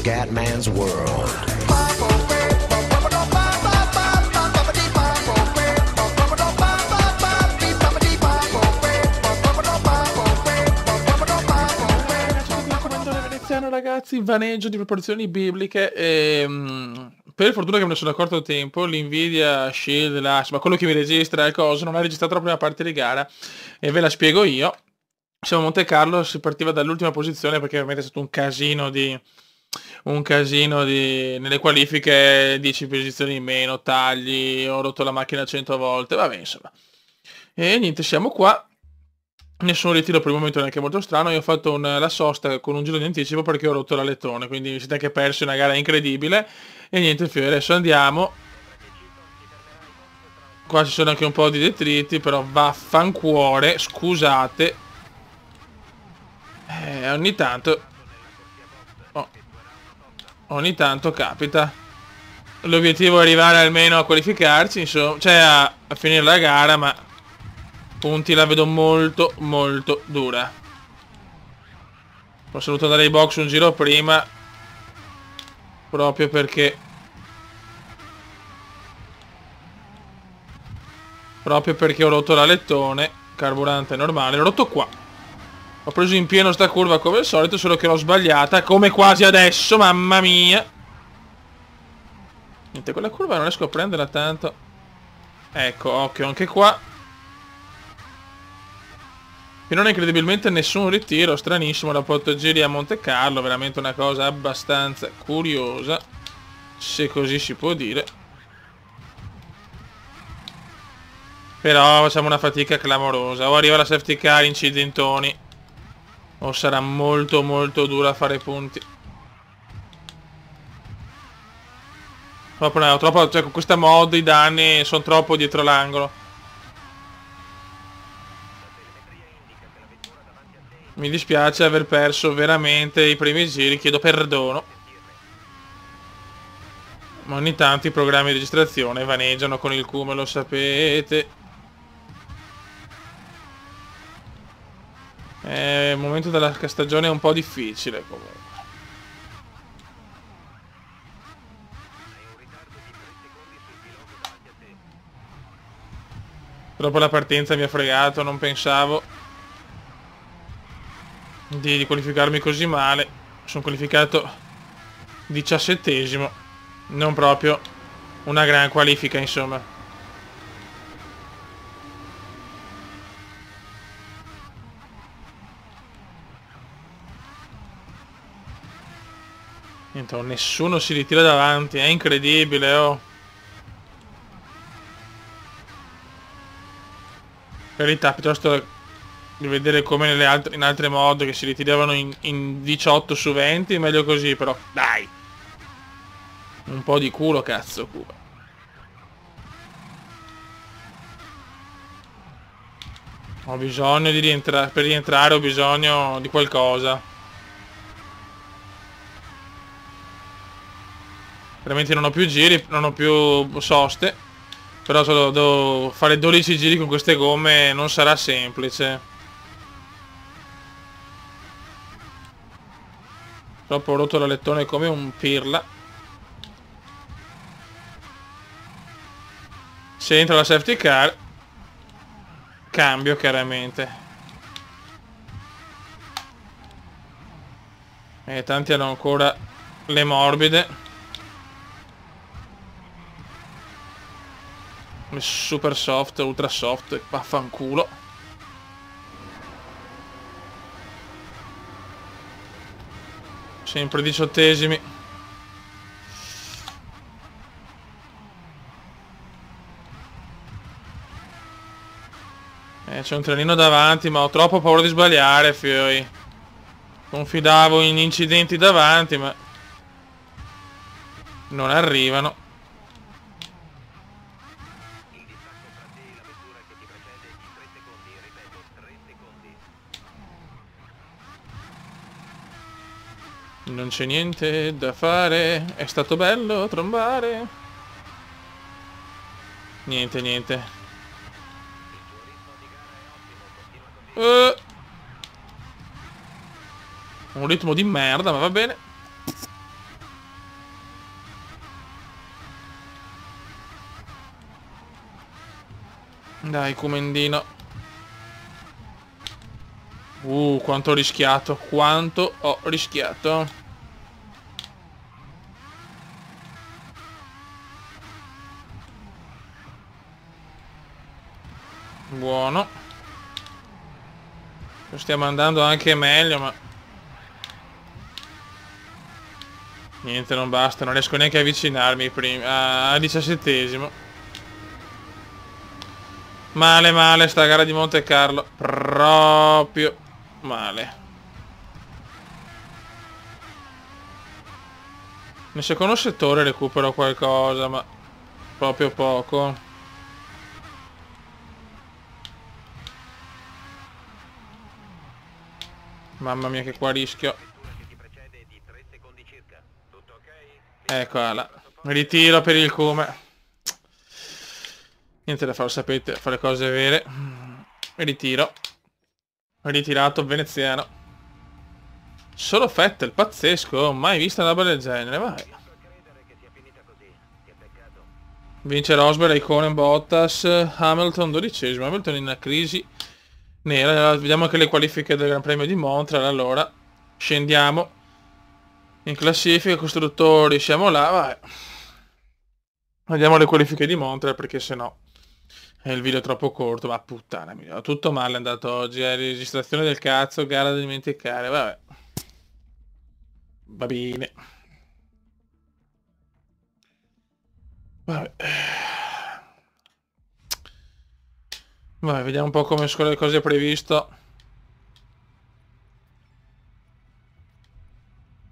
Scatman's World. Ragazzi, vaneggio di proporzioni bibliche per fortuna che me ne sono accorto a tempo, l'Nvidia Shield, ma quello che mi registra il coso non ha registrato la prima parte di gara e ve la spiego io. Siamo a Monte Carlo, si partiva dall'ultima posizione perché ovviamente è stato un casino di nelle qualifiche, 10 posizioni in meno, tagli, ho rotto la macchina 100 volte, vabbè insomma. E niente, siamo qua. Nessun ritiro per il momento neanche molto strano, io ho fatto la sosta con un giro di anticipo perché ho rotto l'alettone, quindi mi siete anche persi una gara incredibile. E niente, adesso andiamo. Qua ci sono anche un po' di detriti, però vaffancuore, scusate. Ogni tanto... ogni tanto capita. L'obiettivo è arrivare almeno a qualificarci, insomma, cioè a finire la gara, ma... punti la vedo molto molto dura. Ho voluto andare ai box un giro prima proprio perché ho rotto l'alettone. Carburante normale, l'ho rotto qua. Ho preso in pieno sta curva come al solito, solo che l'ho sbagliata, come quasi adesso, mamma mia. Niente, quella curva non riesco a prenderla tanto. Ecco, occhio anche qua. Finora incredibilmente nessun ritiro, stranissimo, da 8 giri a Monte Carlo, veramente una cosa abbastanza curiosa, se così si può dire. Però facciamo una fatica clamorosa, o arriva la safety car, incidentoni, o sarà molto molto dura fare punti. Troppo, cioè con questa mod i danni sono troppo dietro l'angolo. Mi dispiace aver perso veramente i primi giri, chiedo perdono. Ma ogni tanto i programmi di registrazione vaneggiano con il Q, lo sapete. È il momento della stagione un po' difficile comunque. Dopo la partenza mi ha fregato, non pensavo di qualificarmi così male. Sono qualificato 17esimo, non proprio una gran qualifica insomma. Niente, nessuno si ritira davanti, è incredibile, oh. Per verità, piuttosto di vedere come in altre mod che si ritiravano in 18 su 20, meglio così, però dai, un po' di culo, cazzo, Cuba. Ho bisogno di rientrare, per rientrare ho bisogno di qualcosa. Veramente non ho più giri, non ho più soste, però solo devo fare 12 giri con queste gomme, non sarà semplice. Troppo ho rotto l'alettone come un pirla. Se entra la safety car cambio chiaramente. E tanti hanno ancora le morbide. Le super soft, ultra soft, vaffanculo. Sempre 18esimi. C'è un trenino davanti, ma ho troppo paura di sbagliare, fioi. Confidavo in incidenti davanti, ma non arrivano. Non c'è niente da fare, è stato bello trombare. Niente, niente. Un ritmo di merda, ma va bene. Dai, Comendino. Quanto ho rischiato. Quanto ho rischiato. Buono. Lo stiamo andando anche meglio, ma... Niente, non basta. Non riesco neanche a avvicinarmi prima. A 17esimo. Male, male sta gara di Monte Carlo. Proprio male. Nel secondo settore recupero qualcosa, ma proprio poco. Mamma mia che qua rischio. Eccola. Ritiro per il come. Niente da fare, sapete, fare cose vere. Ritiro. Ritirato veneziano. Solo Vettel, pazzesco. Mai visto una roba del genere, vai. Vince Rosberg, Raikkonen, Bottas, Hamilton 12esimo. Hamilton in una crisi nera. Vediamo anche le qualifiche del Gran Premio di Montreal. Allora, scendiamo in classifica, costruttori, siamo là, vai. Vediamo le qualifiche di Montreal perché sennò è il video troppo corto. Ma puttana mia, tutto male è andato oggi. Registrazione del cazzo, gara da dimenticare, vabbè. Va bene. Vabbè. Vai, vediamo un po' come sono le cose previsto.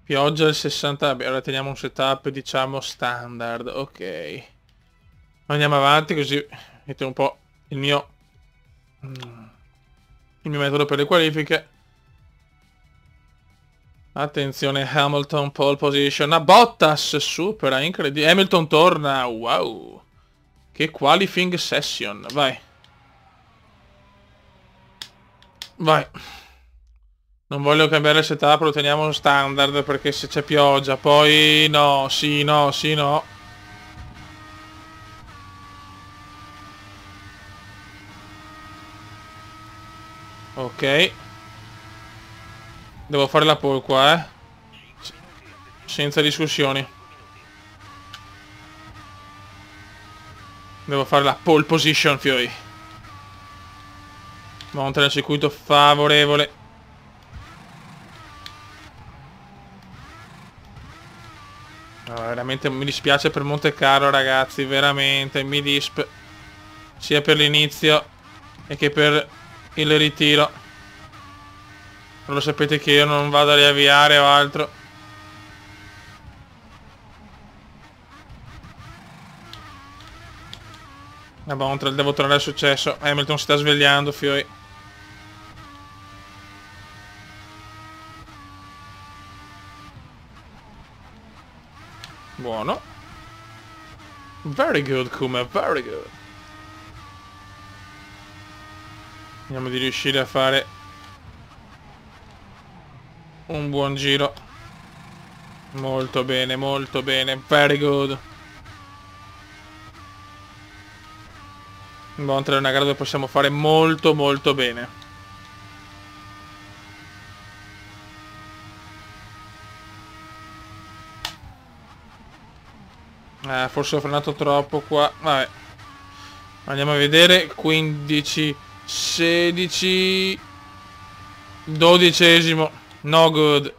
Pioggia il 60. Vabbè, ora teniamo un setup diciamo standard. Ok. Andiamo avanti così metto un po' il mio metodo per le qualifiche. Attenzione, Hamilton pole position. A Bottas supera, incredibile. Hamilton torna. Wow. Che qualifying session. Vai. Vai. Non voglio cambiare il setup, lo teniamo standard perché se c'è pioggia poi no, sì, no, sì, no. Ok. Devo fare la pole qua, senza discussioni. Devo fare la pole position, fioi. Monta nel circuito favorevole. No, veramente mi dispiace per Monte Carlo, ragazzi. Veramente mi disp. Sia per l'inizio e che per il ritiro. Lo sapete che io non vado a riavviare o altro. Vabbè, devo tornare al successo. Hamilton si sta svegliando, fioi. Buono. Very good, Kuma, very good. Vediamo di riuscire a fare un buon giro. Molto bene, very good. Montreal è una gara dove possiamo fare molto bene. Forse ho frenato troppo qua. Vabbè. Andiamo a vedere. 15, 16, 12esimo. No good.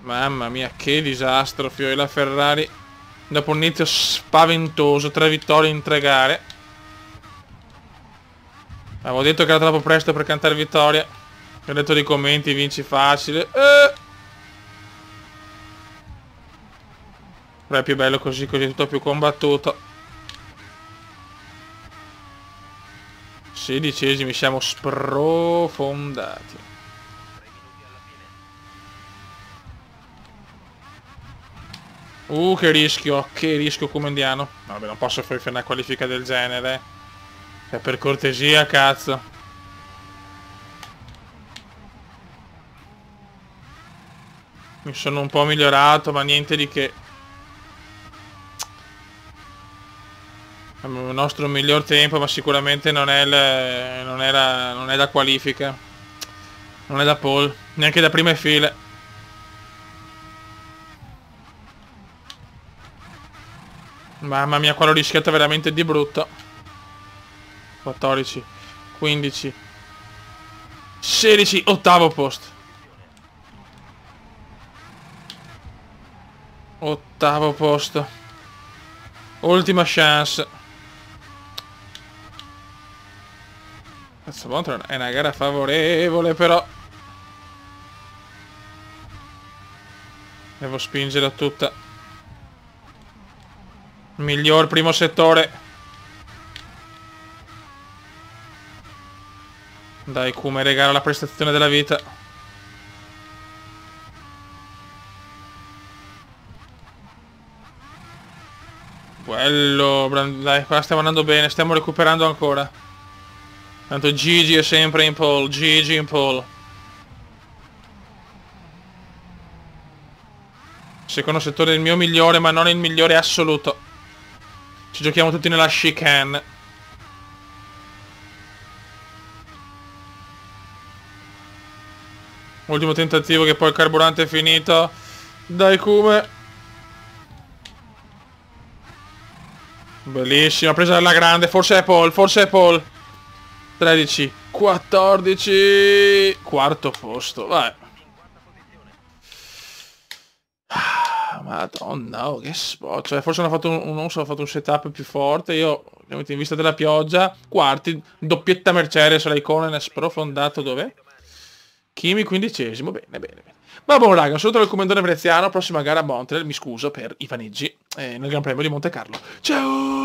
Mamma mia, che disastro, fioi. La Ferrari dopo un inizio spaventoso, 3 vittorie in 3 gare. Avevo detto che era troppo presto per cantare vittoria. Ho detto nei commenti vinci facile. Però è più bello così, così è tutto più combattuto. 16esimi, siamo sprofondati. Che rischio Comendiano. Vabbè, non posso fare una qualifica del genere. Cioè, per cortesia, cazzo. Mi sono un po' migliorato, ma niente di che. Il nostro miglior tempo, ma sicuramente non è, non è da qualifica. Non è da pole, neanche da prime file. Mamma mia, quello rischiato veramente di brutto. 14, 15, 16, ottavo posto. Ottavo posto. Ultima chance. Cazzo, Montreal è una gara favorevole, però. Devo spingerla tutta. Miglior primo settore. Dai, Kuma regala la prestazione della vita. Quello, dai, qua stiamo andando bene, stiamo recuperando ancora. Tanto Gigi è sempre in pole, Gigi in pole. Secondo settore il mio migliore, ma non il migliore assoluto. Ci giochiamo tutti nella chicane. Ultimo tentativo che poi il carburante è finito. Dai Kume. Bellissima, presa alla grande, forse è Paul, forse è Paul. 13, 14, quarto posto, vai. Madonna, oh, che spot. Cioè, forse hanno fatto non so, ho fatto un setup più forte. Io, ovviamente, in vista della pioggia, quarti, doppietta Mercedes, Raikkonen sprofondato dov'è? Kimi 15esimo, bene, bene, bene. Ma buon raga, un saluto dal comandante veneziano, prossima gara a Montreal, mi scuso per i vaneggi nel Gran Premio di Monte Carlo. Ciao!